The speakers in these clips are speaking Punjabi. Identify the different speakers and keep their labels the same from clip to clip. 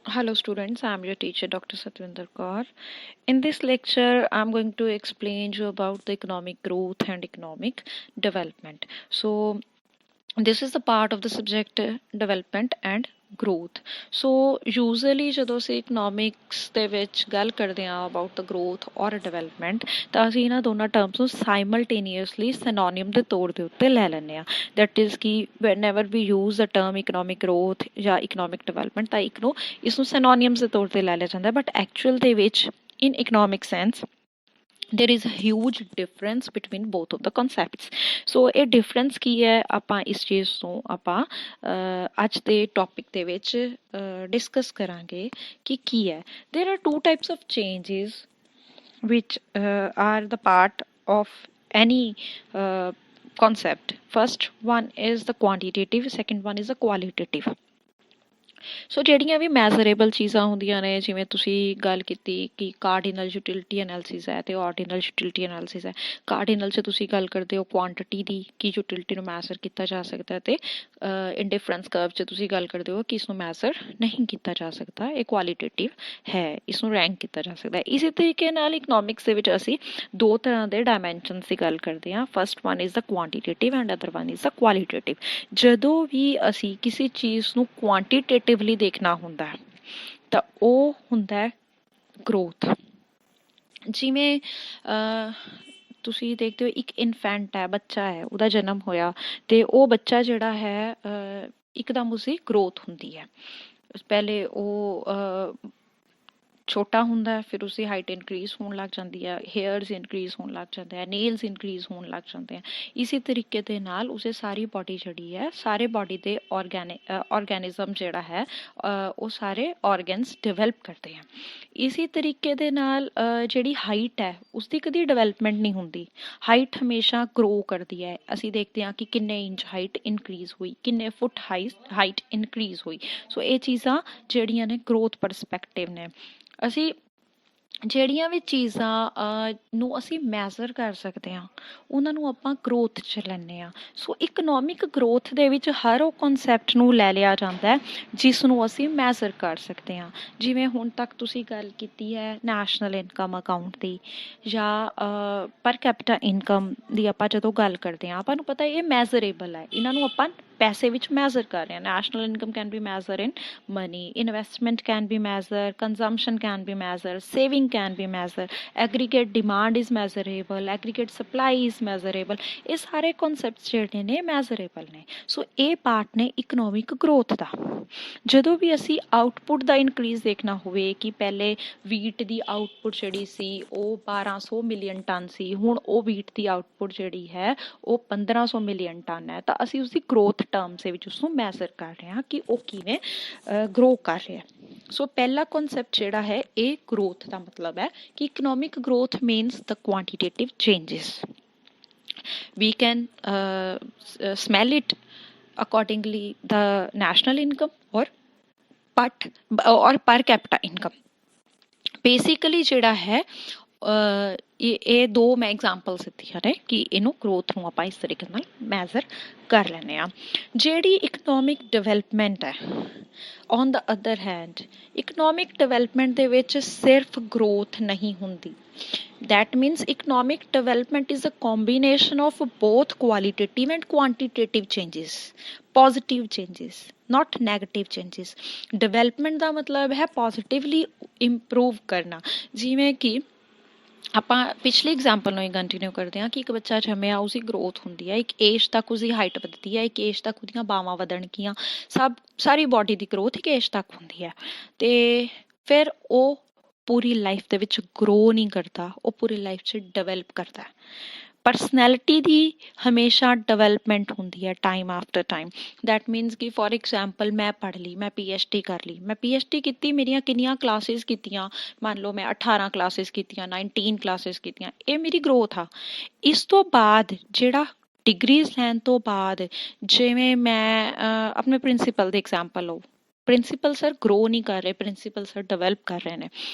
Speaker 1: Hello students, I am your teacher Dr. Satwinder Kaur. In this lecture, I am going to explain you about the economic growth and economic development. So this is the part of the subject development and growth. So usually ਜਦੋਂ ਅਸੀਂ economics ਦੇ ਵਿੱਚ ਗੱਲ ਕਰਦੇ ਹਾਂ about the growth or development ਤਾਂ ਅਸੀਂ ਇਹਨਾਂ ਦੋਨਾਂ terms ਨੂੰ simultaneously synonym ਦੇ ਤੌਰ ਦੇ ਉੱਤੇ ਲੈ ਲੈਂਦੇ ਹਾਂ that is ਕਿ whenever we use the term economic growth ਜਾਂ economic development ਤਾਂ ਇਸ ਨੂੰ synonyms ਦੇ ਤੌਰ ਤੇ ਲੈ ਲਿਆ ਜਾਂਦਾ but actual ਦੇ ਵਿੱਚ in economic sense there is a huge difference between both of the concepts. So ਇਹ difference ਕੀ ਹੈ ਆਪਾਂ ਇਸ ਚੀਜ਼ ਨੂੰ ਆਪਾਂ ਅੱਜ ਦੇ ਟੌਪਿਕ ਦੇ ਵਿੱਚ ਡਿਸਕਸ ਕਰਾਂਗੇ ਕਿ ਕੀ ਹੈ. There are two types of changes which are the part of any concept. First one is the quantitative, second one is the qualitative. ਸੋ ਜਿਹੜੀਆਂ ਵੀ ਮੈਜ਼ਰੇਬਲ ਚੀਜ਼ਾਂ ਹੁੰਦੀਆਂ ਨੇ ਜਿਵੇਂ ਤੁਸੀਂ ਗੱਲ ਕੀਤੀ ਕਿ ਕਾਰਡੀਨਲ ਯੂਟਿਲਿਟੀ ਐਨਾਲਿਸਿਸ ਹੈ ਤੇ ਆਰਡੀਨਲ ਯੂਟਿਲਿਟੀ ਐਨਾਲਿਸਿਸ ਹੈ. ਕਾਰਡੀਨਲ 'ਚ ਤੁਸੀਂ ਗੱਲ ਕਰਦੇ ਹੋ ਕੁਆਂਟਿਟੀ ਦੀ ਕਿ ਯੂਟਿਲਿਟੀ ਨੂੰ ਮੈਜ਼ਰ ਕੀਤਾ ਜਾ ਸਕਦਾ ਤੇ ਇੰਡੀਫਰੈਂਸ ਕਰਵ 'ਚ ਤੁਸੀਂ ਗੱਲ ਕਰਦੇ ਹੋ ਕਿ ਇਸ ਨੂੰ ਮੈਜ਼ਰ ਨਹੀਂ ਕੀਤਾ ਜਾ ਸਕਦਾ. ਇਹ ਕੁਆਲੀਟੇਟਿਵ ਹੈ, ਇਸ ਨੂੰ ਰੈਂਕ ਕੀਤਾ ਜਾ ਸਕਦਾ. ਇਸੇ ਤਰੀਕੇ ਨਾਲ ਇਕਨੋਮਿਕਸ ਦੇ ਵਿੱਚ ਅਸੀਂ ਦੋ ਤਰ੍ਹਾਂ ਦੇ ਡਾਇਮੈਂਸ਼ਨਸ ਦੀ ਗੱਲ ਕਰਦੇ ਹਾਂ. First one is the quantitative and other one is the qualitative. ਜਦੋਂ ਵੀ ਅਸੀਂ ਕਿਸੇ ਚੀਜ਼ ਨੂੰ ਕੁਆਂਟੀਟੇਟਿਵਲੀ ਦੇਖਣਾ ਹੁੰਦਾ ਹੈ ਤਾਂ ਉਹ ਹੁੰਦਾ ਹੈ ਗਰੋਥ. ਜਿਵੇਂ ਤੁਸੀਂ ਦੇਖਦੇ ਹੋ ਇੱਕ ਇਨਫੈਂਟ ਹੈ, ਬੱਚਾ ਹੈ, ਉਹਦਾ ਜਨਮ ਹੋਇਆ ਤੇ ਉਹ ਬੱਚਾ ਜਿਹੜਾ ਹੈ ਇੱਕਦਮ ਉਸਦੀ ਗਰੋਥ ਹੁੰਦੀ ਹੈ. ਪਹਿਲੇ ਉਹ ਛੋਟਾ ਹੁੰਦਾ ਫਿਰ ਉਸਦੀ ਹਾਈਟ ਇਨਕਰੀਜ਼ ਹੋਣ ਲੱਗ ਜਾਂਦੀ ਹੈ, ਹੇਅਰਸ ਇਨਕਰੀਜ਼ ਹੋਣ ਲੱਗ ਜਾਂਦੇ ਆ, ਨੇਲਸ ਇਨਕਰੀਜ਼ ਹੋਣ ਲੱਗ ਜਾਂਦੇ ਆ. ਇਸੇ ਤਰੀਕੇ ਦੇ ਨਾਲ ਉਸੇ ਸਾਰੀ ਬਾਡੀ ਜਿਹੜੀ ਹੈ, ਸਾਰੇ ਬਾਡੀ ਦੇ ਆਰਗੈਨਿਜ਼ਮ ਜਿਹੜਾ ਹੈ ਉਹ ਸਾਰੇ ਆਰਗਨਸ ਡਿਵੈਲਪ ਕਰਦੇ ਆ. ਇਸੇ ਤਰੀਕੇ ਦੇ ਨਾਲ ਜਿਹੜੀ ਹਾਈਟ ਹੈ ਉਸਦੀ ਕਦੀ ਡਿਵੈਲਪਮੈਂਟ ਨਹੀਂ ਹੁੰਦੀ. ਹਾਈਟ ਹਮੇਸ਼ਾ ਗਰੋ ਕਰਦੀ ਹੈ. ਅਸੀਂ ਦੇਖਦੇ ਹਾਂ ਕਿ ਕਿੰਨੇ ਇੰਚ ਹਾਈਟ ਇਨਕਰੀਜ਼ ਹੋਈ, ਕਿੰਨੇ ਫੁੱਟ ਹਾਈਟ ਇਨਕਰੀਜ਼ ਹੋਈ. ਸੋ ਇਹ ਚੀਜ਼ਾਂ ਜਿਹੜੀਆਂ ਨੇ ਗਰੋਥ ਪਰਸਪੈਕਟਿਵ ਨੇ. ਅਸੀਂ ਜਿਹੜੀਆਂ ਵੀ ਚੀਜ਼ਾਂ ਨੂੰ ਅਸੀਂ ਮੈਜ਼ਰ ਕਰ ਸਕਦੇ ਹਾਂ ਉਹਨਾਂ ਨੂੰ ਆਪਾਂ ਗਰੋਥ 'ਚ ਲੈਂਦੇ ਹਾਂ. ਸੋ ਇਕਨੋਮਿਕ ਗਰੋਥ ਦੇ ਵਿੱਚ ਹਰ ਉਹ ਕਨਸੈਪਟ ਨੂੰ ਲੈ ਲਿਆ ਜਾਂਦਾ ਜਿਸ ਨੂੰ ਅਸੀਂ ਮੈਜ਼ਰ ਕਰ ਸਕਦੇ ਹਾਂ. ਜਿਵੇਂ ਹੁਣ ਤੱਕ ਤੁਸੀਂ ਗੱਲ ਕੀਤੀ ਹੈ ਨੈਸ਼ਨਲ ਇਨਕਮ ਅਕਾਊਂਟ ਦੀ ਜਾਂ ਪਰ ਕੈਪੀਟਾ ਇਨਕਮ ਦੀ. ਆਪਾਂ ਜਦੋਂ ਗੱਲ ਕਰਦੇ ਹਾਂ ਆਪਾਂ ਨੂੰ ਪਤਾ ਇਹ ਮੈਜ਼ਰੇਬਲ ਹੈ, ਇਹਨਾਂ ਨੂੰ ਆਪਾਂ ਪੈਸੇ ਵਿੱਚ ਮੈਜ਼ਰ ਕਰ ਰਹੇ ਹਾਂ. National income can be measure in money, investment can be measure, consumption can be measure, saving can be measured, aggregate demand is measurable, aggregate supply is measurable. ਇਹ ਸਾਰੇ ਕਨਸੈਪਟਸ ਜਿਹੜੇ ਨੇ ਮੈਜ਼ਰੇਬਲ ਨੇ. ਸੋ ਇਹ ਪਾਰਟ ਨੇ ਇਕਨੋਮਿਕ ਗਰੋਥ ਦਾ. ਜਦੋਂ ਵੀ ਅਸੀਂ ਆਊਟਪੁੱਟ ਦਾ ਇਨਕਰੀਜ਼ ਦੇਖਣਾ ਹੋਵੇ ਕਿ ਪਹਿਲੇ ਵੀਟ ਦੀ ਆਊਟਪੁੱਟ ਜਿਹੜੀ ਸੀ ਉਹ 1200 ਮਿਲੀਅਨ ਟਨ ਸੀ, ਹੁਣ ਉਹ ਵੀਟ ਦੀ ਆਊਟਪੁੱਟ ਜਿਹੜੀ ਹੈ ਉਹ 1500 ਮਿਲੀਅਨ ਟਨ ਹੈ, ਤਾਂ ਅਸੀਂ ਉਸਦੀ ਗਰੋਥ ਟਰਮਸ ਦੇ ਵਿੱਚ ਉਸਨੂੰ ਮੈਜ਼ਰ ਕਰ ਰਹੇ ਹਾਂ ਕਿ ਉਹ ਕਿਵੇਂ ਗਰੋ ਕਰ ਰਿਹਾ. ਸੋ ਪਹਿਲਾ ਕਨਸੈਪਟ ਜਿਹੜਾ ਹੈ ਇਹ ਗਰੋਥ ਦਾ ਮਤਲਬ ਹੈ ਕਿ economic growth means the quantitative changes. We can smell it accordingly the national income or per capita income. Basically ਜਿਹੜਾ ਹੈ ਇਹ ਦੋ ਮੈਂ ਐਗਜ਼ਾਮਪਲਸ ਦਿੱਤੀਆਂ ਨੇ ਕਿ ਇਹਨੂੰ ਗਰੋਥ ਨੂੰ ਆਪਾਂ ਇਸ ਤਰੀਕੇ ਨਾਲ ਮੈਜ਼ਰ ਕਰ ਲੈਂਦੇ ਹਾਂ. ਜਿਹੜੀ ਇਕਨੋਮਿਕ ਡਿਵੈਲਪਮੈਂਟ ਹੈ on the other hand, economic development ਦੇ ਵਿੱਚ ਸਿਰਫ ਗਰੋਥ ਨਹੀਂ ਹੁੰਦੀ. That means economic development is a combination of both qualitative and quantitative changes, positive changes, not negative changes. Development ਦਾ ਮਤਲਬ ਹੈ positively improve ਕਰਨਾ. ਜਿਵੇਂ ਕਿ ਆਪਾਂ ਪਿਛਲੀ ਐਗਜ਼ਾਮਪਲ ਨੂੰ ਹੀ ਕੰਟੀਨਿਊ ਕਰਦੇ ਹਾਂ ਕਿ ਇੱਕ ਬੱਚਾ ਜੰਮਿਆ, ਉਸਦੀ ਗਰੋਥ ਹੁੰਦੀ ਹੈ, ਇੱਕ ਏਜ ਤੱਕ ਉਸਦੀ ਹਾਈਟ ਵੱਧਦੀ ਹੈ, ਇੱਕ ਏਜ ਤੱਕ ਉਹਦੀਆਂ ਬਾਹਾਂ ਵਧਣਗੀਆਂ, ਸਾਰੀ ਬਾਡੀ ਦੀ ਗਰੋਥ ਇੱਕ ਏਜ ਤੱਕ ਹੁੰਦੀ ਹੈ ਤੇ ਫਿਰ ਉਹ ਪੂਰੀ ਲਾਈਫ ਦੇ ਵਿੱਚ ਗਰੋ ਨਹੀਂ ਕਰਦਾ, ਉਹ ਪੂਰੀ ਲਾਈਫ 'ਚ ਡਿਵੈਲਪ ਕਰਦਾ. ਪਰਸਨੈਲਿਟੀ ਦੀ ਹਮੇਸ਼ਾ ਡਿਵੈਲਪਮੈਂਟ ਹੁੰਦੀ ਹੈ time after time. That means ਕਿ ਫੋਰ ਐਗਜ਼ਾਮਪਲ ਮੈਂ ਪੜ੍ਹ ਲਈ, ਮੈਂ PhD ਕਰ ਲਈ, ਮੈਂ PhD ਕੀਤੀ, ਮੇਰੀਆਂ ਕਿੰਨੀਆਂ ਕਲਾਸਿਸ ਕੀਤੀਆਂ, ਮੰਨ ਲਓ ਮੈਂ 18 ਕਲਾਸਿਸ ਕੀਤੀਆਂ, 19 ਕਲਾਸਿਸ ਕੀਤੀਆਂ, ਇਹ ਮੇਰੀ ਗਰੋਥ ਆ. ਇਸ ਤੋਂ ਬਾਅਦ ਜਿਹੜਾ ਡਿਗਰੀਜ਼ ਲੈਣ ਤੋਂ ਬਾਅਦ ਜਿਵੇਂ ਮੈਂ ਆਪਣੇ ਪ੍ਰਿੰਸੀਪਲ ਦੇ ਐਗਜ਼ਾਮਪਲ ਲਓ, ਪ੍ਰਿੰਸੀਪਲ ਸਰ ਗਰੋ ਨਹੀਂ ਕਰ ਰਹੇ, ਪ੍ਰਿੰਸੀਪਲ ਸਰ ਡਿਵੈਲਪ ਕਰ ਰਹੇ ਨੇ।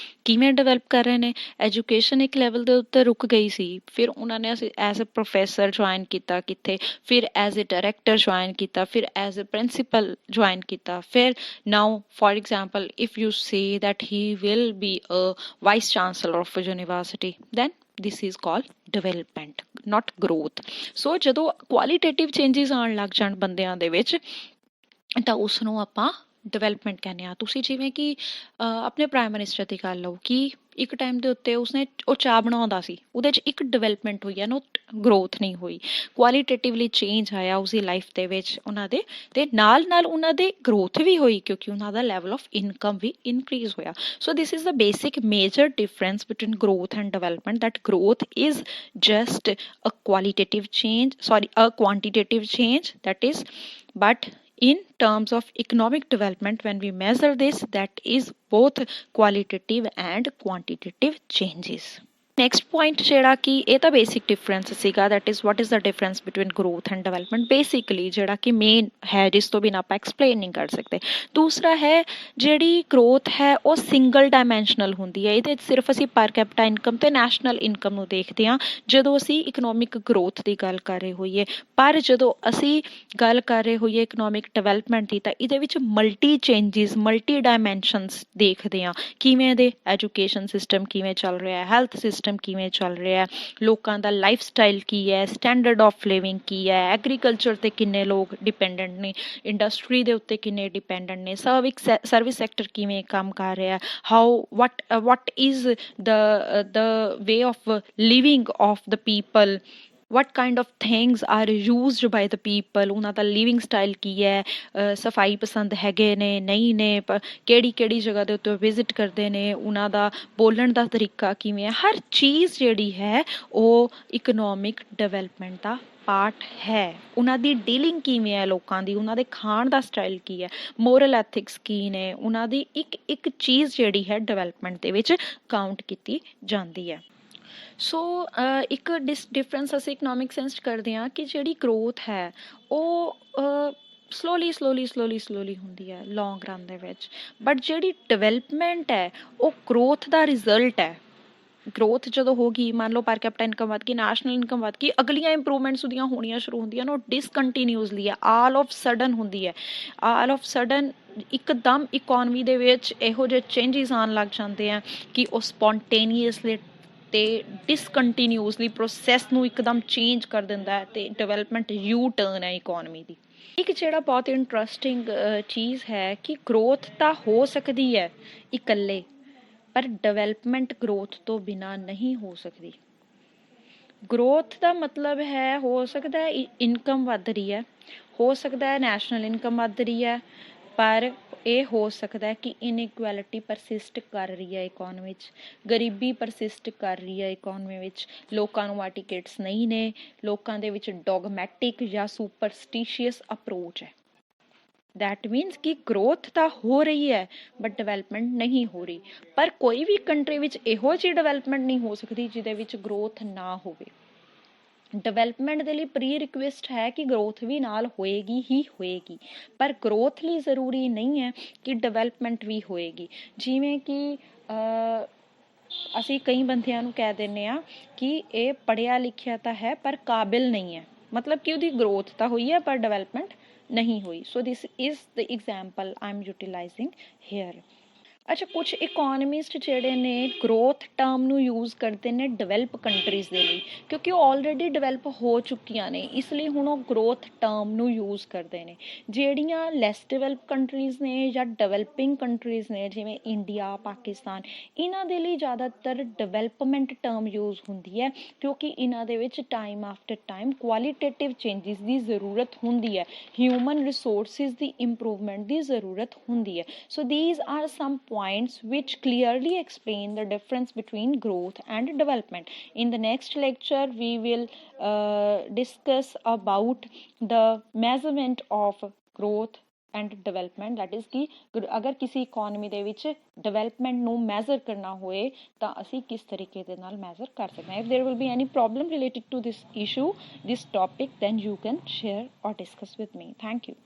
Speaker 1: ਕਿਵੇਂ ਡਿਵੈਲਪ ਕਰ ਰਹੇ ਨੇ? ਐਜੂਕੇਸ਼ਨ ਇੱਕ ਲੈਵਲ ਦੇ ਉੱਤੇ ਰੁਕ ਗਈ ਸੀ, ਫਿਰ ਉਹਨਾਂ ਨੇ ਅਸੀਂ ਐਜ਼ ਅ ਪ੍ਰੋਫੈਸਰ ਜੁਆਇਨ ਕੀਤਾ ਕਿੱਥੇ, ਫਿਰ ਐਜ਼ ਅ ਡਾਇਰੈਕਟਰ ਜੁਆਇਨ ਕੀਤਾ, ਫਿਰ ਐਜ਼ ਅ ਪ੍ਰਿੰਸੀਪਲ ਜੁਆਇਨ ਕੀਤਾ, ਫਿਰ now for example if you say that he will be a vice chancellor of a university, then this is called development, not growth। ਸੋ ਜਦੋਂ ਕੁਆਲੀਟੇਟਿਵ ਚੇਂਜਸ ਆਉਣ ਲੱਗ ਜਾਣ ਬੰਦਿਆਂ ਦੇ ਵਿੱਚ ਤਾਂ ਉਸ ਨੂੰ ਆਪਾਂ ਡਿਵੈਲਪਮੈਂਟ ਕਹਿੰਦੇ ਆ। ਤੁਸੀਂ ਜਿਵੇਂ ਕਿ ਆਪਣੇ ਪ੍ਰਾਈਮ ਮਿਨਿਸਟਰ ਦੀ ਗੱਲ ਲਓ ਕਿ ਇੱਕ ਟਾਈਮ ਦੇ ਉੱਤੇ ਉਸਨੇ ਉਹ ਚਾਹ ਬਣਾਉਂਦਾ ਸੀ, ਉਹਦੇ 'ਚ ਇੱਕ ਡਿਵੈਲਪਮੈਂਟ ਹੋਈ ਹੈ, ਨੋਟ ਗਰੋਥ ਨਹੀਂ ਹੋਈ। ਕੁਆਲੀਟੇਟਿਵਲੀ ਚੇਂਜ ਆਇਆ ਉਸਦੀ ਲਾਈਫ ਦੇ ਵਿੱਚ ਉਹਨਾਂ ਦੇ, ਤੇ ਨਾਲ ਨਾਲ ਉਹਨਾਂ ਦੇ ਗਰੋਥ ਵੀ ਹੋਈ ਕਿਉਂਕਿ ਉਹਨਾਂ ਦਾ ਲੈਵਲ ਆਫ ਇਨਕਮ ਵੀ ਇਨਕਰੀਜ਼ ਹੋਇਆ। So this is the basic major difference between growth and development, that growth is just a qualitative change, sorry, a quantitative change, that is, but in terms of economic development, when we measure this, that is both qualitative and quantitative changes। Next point ਜਿਹੜਾ ਕਿ ਇਹ ਤਾਂ ਬੇਸਿਕ ਡਿਫਰੈਂਸ ਸੀਗਾ, that is what is the difference between growth and development, basically ਜਿਹੜਾ ਕਿ ਮੇਨ ਹੈ ਜਿਸ ਤੋਂ ਬਿਨਾਂ ਆਪਾਂ ਐਕਸਪਲੇਨ ਨਹੀਂ ਕਰ ਸਕਦੇ। ਦੂਸਰਾ ਹੈ ਜਿਹੜੀ ਗਰੋਥ ਹੈ ਉਹ ਸਿੰਗਲ ਡਾਇਮੈਂਸ਼ਨਲ ਹੁੰਦੀ ਹੈ, ਇਹਦੇ ਸਿਰਫ ਅਸੀਂ ਪਰ ਕੈਪੀਟਾ ਇਨਕਮ ਤੇ ਨੈਸ਼ਨਲ ਇਨਕਮ ਨੂੰ ਦੇਖਦੇ ਹਾਂ ਜਦੋਂ ਅਸੀਂ ਇਕਨੋਮਿਕ ਗਰੋਥ ਦੀ ਗੱਲ ਕਰ ਰਹੇ ਹੋਈਏ। ਪਰ ਜਦੋਂ ਅਸੀਂ ਗੱਲ ਕਰ ਰਹੇ ਹੋਈਏ ਇਕਨੋਮਿਕ ਡਿਵੈਲਪਮੈਂਟ ਦੀ ਤਾਂ ਇਹਦੇ ਵਿੱਚ ਮਲਟੀ ਚੇਂਜਿਸ, ਮਲਟੀ ਡਾਇਮੈਂਸ਼ਨਸ ਦੇਖਦੇ ਹਾਂ। ਕਿਵੇਂ ਦੇ? ਐਜੂਕੇਸ਼ਨ ਸਿਸਟਮ ਕਿਵੇਂ ਚੱਲ ਰਿਹਾ, ਹੈਲਥ ਸਿਸਟਮ ਕਿਵੇਂ ਚੱਲ ਰਿਹਾ, ਲੋਕਾਂ ਦਾ ਲਾਈਫ ਸਟਾਈਲ ਕੀ ਹੈ, ਸਟੈਂਡਰਡ ਆਫ ਲਿਵਿੰਗ ਕੀ ਹੈ, ਐਗਰੀਕਲਚਰ ਤੇ ਕਿੰਨੇ ਲੋਕ ਡਿਪੈਂਡੈਂਟ ਨੇ, ਇੰਡਸਟਰੀ ਦੇ ਉੱਤੇ ਕਿੰਨੇ ਡਿਪੈਂਡੈਂਟ ਨੇ, ਸਰਵਿਸ ਸੈਕਟਰ ਕਿਵੇਂ ਕੰਮ ਕਰ ਰਿਹਾ, how what is the way of living of the people, what kind of things are used by the people, ਉਹਨਾਂ ਦਾ ਲਿਵਿੰਗ ਸਟਾਈਲ ਕੀ ਹੈ, ਸਫਾਈ ਪਸੰਦ ਹੈਗੇ ਨੇ ਨਹੀਂ ਨੇ, ਕਿਹੜੀ ਕਿਹੜੀ ਜਗ੍ਹਾ ਦੇ ਉੱਤੇ ਵਿਜ਼ਿਟ ਕਰਦੇ ਨੇ, ਉਹਨਾਂ ਦਾ ਬੋਲਣ ਦਾ ਤਰੀਕਾ ਕਿਵੇਂ ਹੈ। ਹਰ ਚੀਜ਼ ਜਿਹੜੀ ਹੈ ਉਹ ਇਕਨੋਮਿਕ ਡਿਵੈਲਪਮੈਂਟ ਦਾ ਪਾਰਟ ਹੈ। ਉਹਨਾਂ ਦੀ ਡੀਲਿੰਗ ਕਿਵੇਂ ਹੈ ਲੋਕਾਂ ਦੀ, ਉਹਨਾਂ ਦੇ ਖਾਣ ਦਾ ਸਟਾਈਲ ਕੀ ਹੈ, ਮੋਰਲ ਐਥਿਕਸ ਕੀ ਨੇ, ਉਹਨਾਂ ਦੀ ਇੱਕ ਇੱਕ ਚੀਜ਼ ਜਿਹੜੀ ਹੈ ਡਿਵੈਲਪਮੈਂਟ ਦੇ ਵਿੱਚ ਕਾਊਂਟ ਕੀਤੀ ਜਾਂਦੀ ਹੈ। ਸੋ ਇੱਕ ਡਿਫਰੈਂਸ ਅਸੀਂ ਇਕਨੋਮਿਕ ਸੈਂਸ 'ਚ ਕਰਦੇ ਹਾਂ ਕਿ ਜਿਹੜੀ ਗਰੋਥ ਹੈ ਉਹ ਸਲੋਲੀ ਹੁੰਦੀ ਹੈ ਲੌਂਗ ਰਨ ਦੇ ਵਿੱਚ, ਬਟ ਜਿਹੜੀ ਡਿਵੈਲਪਮੈਂਟ ਹੈ ਉਹ ਗਰੋਥ ਦਾ ਰਿਜ਼ਲਟ ਹੈ। ਗਰੋਥ ਜਦੋਂ ਹੋ ਗਈ, ਮੰਨ ਲਓ ਪਰ ਕੈਪੀਟਾ ਇਨਕਮ ਵੱਧ ਗਈ, ਨੈਸ਼ਨਲ ਇਨਕਮ ਵੱਧ ਗਈ, ਅਗਲੀਆਂ ਇੰਪਰੂਵਮੈਂਟਸ ਉਹਦੀਆਂ ਹੋਣੀਆਂ ਸ਼ੁਰੂ ਹੁੰਦੀਆਂ ਨੇ, ਉਹ ਡਿਸਕੰਟੀਨਿਊਸਲੀ ਹੈ, ਆਲ ਆਫ ਸਡਨ ਹੁੰਦੀ ਹੈ। ਆਲ ਆਫ ਸਡਨ ਇੱਕਦਮ ਇਕੋਨਮੀ ਦੇ ਵਿੱਚ ਇਹੋ ਜਿਹੇ ਚੇਂਜਿਸ ਆਉਣ ਲੱਗ ਜਾਂਦੇ ਆ ਕਿ ਉਹ ਸਪੌਂਟੇਨੀਅਸਲੀ ਤੇ ਡਿਸਕੰਟੀਨਿਊਸਲੀ ਪ੍ਰੋਸੈਸ ਨੂੰ ਇੱਕਦਮ ਚੇਂਜ ਕਰ ਦਿੰਦਾ ਹੈ ਤੇ ਡਿਵੈਲਪਮੈਂਟ ਯੂ ਟਰਨ ਹੈ ਇਕੋਨਮੀ ਦੀ। ਇੱਕ ਜਿਹੜਾ ਬਹੁਤ ਇੰਟਰਸਟਿੰਗ ਚੀਜ਼ ਹੈ ਕਿ ਗਰੋਥ ਤਾਂ ਹੋ ਸਕਦੀ ਹੈ ਇਕੱਲੇ, ਪਰ ਡਿਵੈਲਪਮੈਂਟ ਗਰੋਥ ਤੋਂ ਬਿਨਾਂ ਨਹੀਂ ਹੋ ਸਕਦੀ। ਗਰੋਥ ਦਾ ਮਤਲਬ ਹੈ, ਹੋ ਸਕਦਾ ਹੈ ਇਨਕਮ ਵੱਧ ਰਹੀ ਹੈ, ਹੋ ਸਕਦਾ ਹੈ ਨੈਸ਼ਨਲ ਇਨਕਮ ਵੱਧ ਰਹੀ ਹੈ, ਪਰ ਇਹ ਹੋ ਸਕਦਾ ਕਿ ਇਨਇਕੁਐਲਿਟੀ ਪਰਸਿਸਟ ਕਰ ਰਹੀ ਹੈ ਇਕੋਨਮੀ 'ਚ, ਗਰੀਬੀ ਪਰਸਿਸਟ ਕਰ ਰਹੀ ਹੈ ਇਕੋਨਮੀ ਵਿੱਚ, ਲੋਕਾਂ ਨੂੰ ਐਟੀਕੇਟਸ ਨਹੀਂ ਨੇ, ਲੋਕਾਂ ਦੇ ਵਿੱਚ ਡੋਗਮੈਟਿਕ ਜਾਂ ਸੁਪਰਸਟੀਸ਼ੀਅਸ ਅਪਰੋਚ ਹੈ। ਦੈਟ ਮੀਨਸ ਕਿ ਗਰੋਥ ਤਾਂ ਹੋ ਰਹੀ ਹੈ ਬਟ ਡਿਵੈਲਪਮੈਂਟ ਨਹੀਂ ਹੋ ਰਹੀ। ਪਰ ਕੋਈ ਵੀ ਕੰਟਰੀ ਵਿੱਚ ਇਹੋ ਜਿਹੀ ਡਿਵੈਲਪਮੈਂਟ ਨਹੀਂ ਹੋ ਸਕਦੀ ਜਿਹਦੇ ਵਿੱਚ ਗਰੋਥ ਨਾ ਹੋਵੇ। ਡਿਵੈਲਪਮੈਂਟ ਦੇ ਲਈ ਪ੍ਰੀ ਰਿਕੁਐਸਟ ਹੈ ਕਿ ਗਰੋਥ ਵੀ ਨਾਲ ਹੋਏਗੀ ਹੀ ਹੋਏਗੀ, ਪਰ ਗਰੋਥ ਲਈ ਜ਼ਰੂਰੀ ਨਹੀਂ ਹੈ ਕਿ ਡਿਵੈਲਪਮੈਂਟ ਵੀ ਹੋਏਗੀ। ਜਿਵੇਂ ਕਿ ਅਸੀਂ ਕਈ ਬੰਦਿਆਂ ਨੂੰ ਕਹਿ ਦਿੰਦੇ ਹਾਂ ਕਿ ਇਹ ਪੜ੍ਹਿਆ ਲਿਖਿਆ ਤਾਂ ਹੈ ਪਰ ਕਾਬਿਲ ਨਹੀਂ ਹੈ, ਮਤਲਬ ਕਿ ਉਹਦੀ ਗਰੋਥ ਤਾਂ ਹੋਈ ਹੈ ਪਰ ਡਿਵੈਲਪਮੈਂਟ ਨਹੀਂ ਹੋਈ। So this is the example I am utilising here. ਅੱਛਾ, ਕੁਛ ਇਕੋਨਮਿਸਟ ਜਿਹੜੇ ਨੇ ਗਰੋਥ ਟਰਮ ਨੂੰ ਯੂਜ਼ ਕਰਦੇ ਨੇ ਡਿਵੈਲਪ ਕੰਟਰੀਜ਼ ਦੇ ਲਈ, ਕਿਉਂਕਿ ਉਹ ਆਲਰੇਡੀ ਡਿਵੈਲਪ ਹੋ ਚੁੱਕੀਆਂ ਨੇ, ਇਸ ਲਈ ਹੁਣ ਉਹ ਗਰੋਥ ਟਰਮ ਨੂੰ ਯੂਜ਼ ਕਰਦੇ ਨੇ। ਜਿਹੜੀਆਂ ਲੈਸ ਡਿਵੈਲਪ ਕੰਟਰੀਜ਼ ਨੇ ਜਾਂ ਡਿਵੈਲਪਿੰਗ ਕੰਟਰੀਜ਼ ਨੇ ਜਿਵੇਂ ਇੰਡੀਆ, ਪਾਕਿਸਤਾਨ, ਇਹਨਾਂ ਦੇ ਲਈ ਜ਼ਿਆਦਾਤਰ ਡਿਵੈਲਪਮੈਂਟ ਟਰਮ ਯੂਜ਼ ਹੁੰਦੀ ਹੈ ਕਿਉਂਕਿ ਇਹਨਾਂ ਦੇ ਵਿੱਚ time after time qualitative changes ਦੀ ਜ਼ਰੂਰਤ ਹੁੰਦੀ ਹੈ, ਹਿਊਮਨ ਰਿਸੋਰਸਿਸ ਦੀ ਇੰਪਰੂਵਮੈਂਟ ਦੀ ਜ਼ਰੂਰਤ ਹੁੰਦੀ ਹੈ। So these are some points which clearly explain the difference between growth and development. In the next lecture we will discuss about the measurement of growth and development, that is कि अगर किसी इकोनॉमी ਦੇ ਵਿੱਚ development ਨੂੰ measure ਕਰਨਾ ਹੋਏ ਤਾਂ ਅਸੀਂ ਕਿਸ ਤਰੀਕੇ ਦੇ ਨਾਲ measure ਕਰ ਸਕਦੇ ਹਾਂ। If there will be any problem related to this issue, this topic, then you can share or discuss with me. Thank you.